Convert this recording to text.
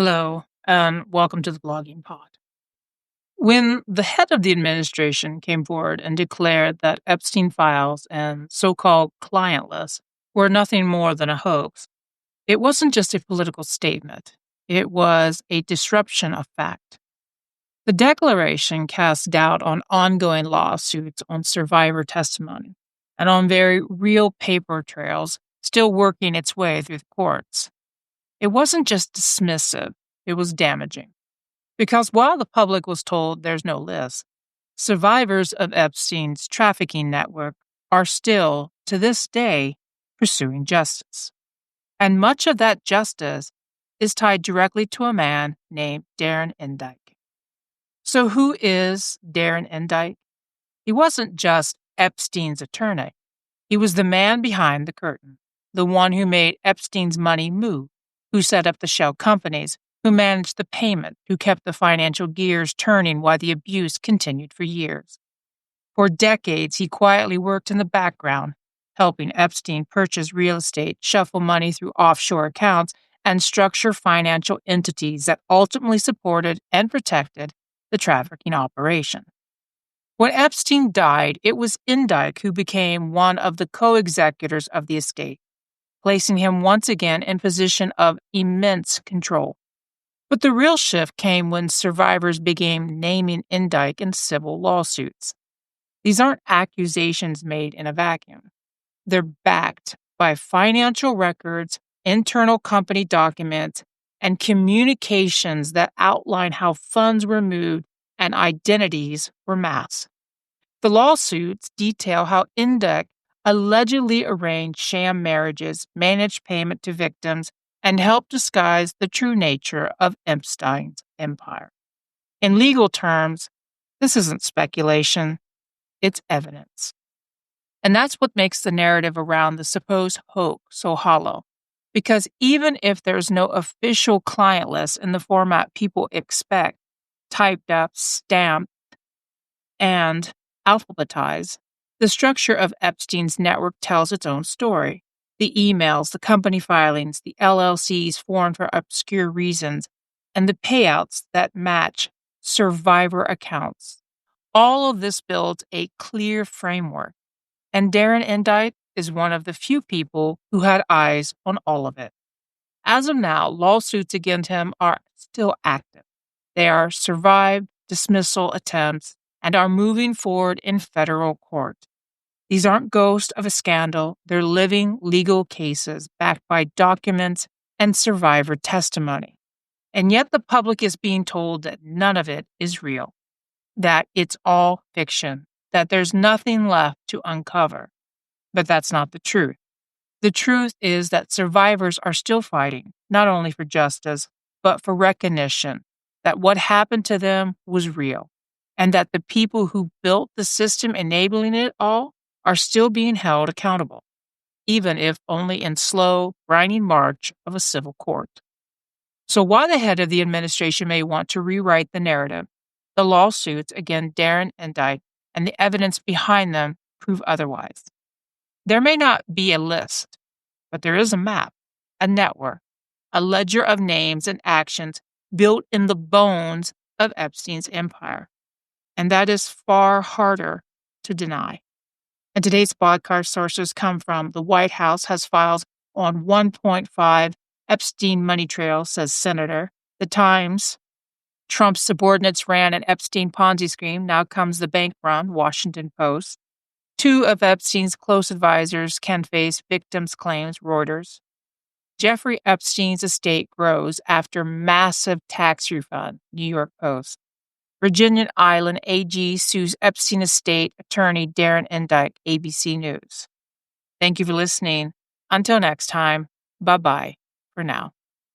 Hello, and welcome to the blogging pod. When the head of the administration came forward and declared that Epstein files and so called client lists were nothing more than a hoax, it wasn't just a political statement, it was a disruption of fact. The declaration cast doubt on ongoing lawsuits, on survivor testimony, and on very real paper trails still working its way through the courts. It wasn't just dismissive, it was damaging. Because while the public was told there's no list, survivors of Epstein's trafficking network are still, to this day, pursuing justice. And much of that justice is tied directly to a man named Darren Indyke. So who is Darren Indyke? He wasn't just Epstein's attorney. He was the man behind the curtain, the one who made Epstein's money move, who set up the shell companies, who managed the payment, who kept the financial gears turning while the abuse continued for years. For decades, he quietly worked in the background, helping Epstein purchase real estate, shuffle money through offshore accounts, and structure financial entities that ultimately supported and protected the trafficking operation. When Epstein died, it was Indyke who became one of the co-executors of the estate, placing him once again in position of immense control. But the real shift came when survivors began naming Indyke in civil lawsuits. These aren't accusations made in a vacuum. They're backed by financial records, internal company documents, and communications that outline how funds were moved and identities were masked. The lawsuits detail how Indyke allegedly arranged sham marriages, managed payment to victims, and helped disguise the true nature of Epstein's empire. In legal terms, this isn't speculation, it's evidence. And that's what makes the narrative around the supposed hoax so hollow. Because even if there's no official client list in the format people expect, typed up, stamped, and alphabetized, the structure of Epstein's network tells its own story. The emails, the company filings, the LLCs formed for obscure reasons, and the payouts that match survivor accounts. All of this builds a clear framework, and Darren Indyke is one of the few people who had eyes on all of it. As of now, lawsuits against him are still active. They are survived dismissal attempts and are moving forward in federal court. These aren't ghosts of a scandal, they're living legal cases backed by documents and survivor testimony. And yet the public is being told that none of it is real, that it's all fiction, that there's nothing left to uncover. But that's not the truth. The truth is that survivors are still fighting, not only for justice, but for recognition that what happened to them was real, and that the people who built the system enabling it all are still being held accountable, even if only in slow, grinding march of a civil court. So while the head of the administration may want to rewrite the narrative, the lawsuits against Darren Indyke and the evidence behind them prove otherwise. There may not be a list, but there is a map, a network, a ledger of names and actions built in the bones of Epstein's empire. And that is far harder to deny. And today's podcast sources come from the White House has files on 1.5 Epstein money trail, says Senator. The Times, Trump's subordinates ran an Epstein Ponzi scheme. Now comes the bank run, Washington Post. 2 of Epstein's close advisors can face victims' claims, Reuters. Jeffrey Epstein's estate grows after massive tax refund, New York Post. Virginia Island AG sues Epstein estate attorney Darren Indyke, ABC News. Thank you for listening. Until next time, bye-bye for now.